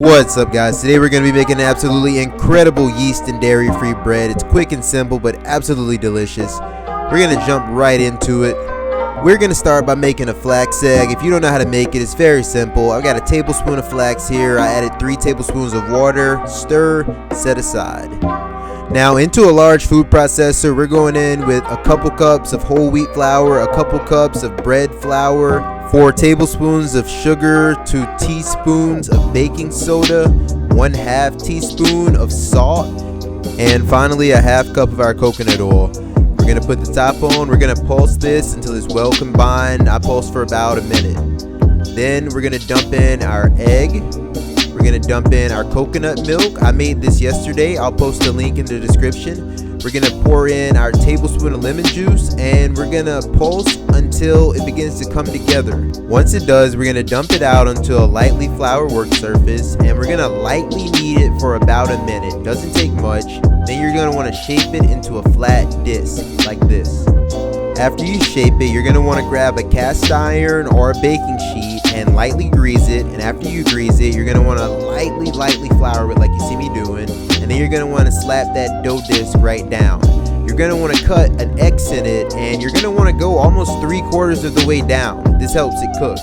What's up, guys? Today we're going to be making an absolutely incredible yeast and dairy free bread. It's quick and simple but absolutely delicious. We're going to jump right into it. We're going to start by making a flax egg. If you don't know how to make it, it's very simple. I've got a tablespoon of flax here. I added 3 tablespoons of water. Stir, set aside. Now into a large food processor, we're going in with a couple cups of whole wheat flour, a couple cups of bread flour, 4 tablespoons of sugar, 2 teaspoons of baking soda, 1/2 teaspoon of salt, and finally a 1/2 cup of our coconut oil. We're going to put the top on. We're going to pulse this until it's well combined. I pulse for about a minute. Then we're going to dump in our egg. We're going to dump in our coconut milk. I made this yesterday. I'll post a link in the description. We're going to pour in our tablespoon of lemon juice, and we're going to pulse until it begins to come together. Once it does, we're going to dump it out onto a lightly floured work surface, and we're going to lightly knead it for about a minute. Doesn't take much. Then you're going to want to shape it into a flat disc like this. After you shape it, you're going to want to grab a cast iron or a baking sheet and lightly grease it. And after you grease it, you're going to want to lightly flour it like you see me doing. And then you're going to want to slap that dough disc right down. You're going to want to cut an X in it, and you're going to want to go almost 3/4 of the way down. This helps it cook.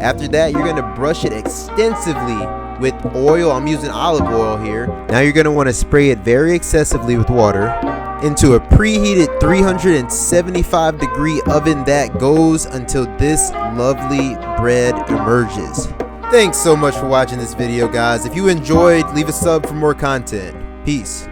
After that, you're going to brush it extensively with oil. I'm using olive oil here. Now you're going to want to spray it very excessively with water into a preheated 375 degree oven that goes until this lovely bread emerges. Thanks so much for watching this video, guys. If you enjoyed, leave a sub for more content. Peace.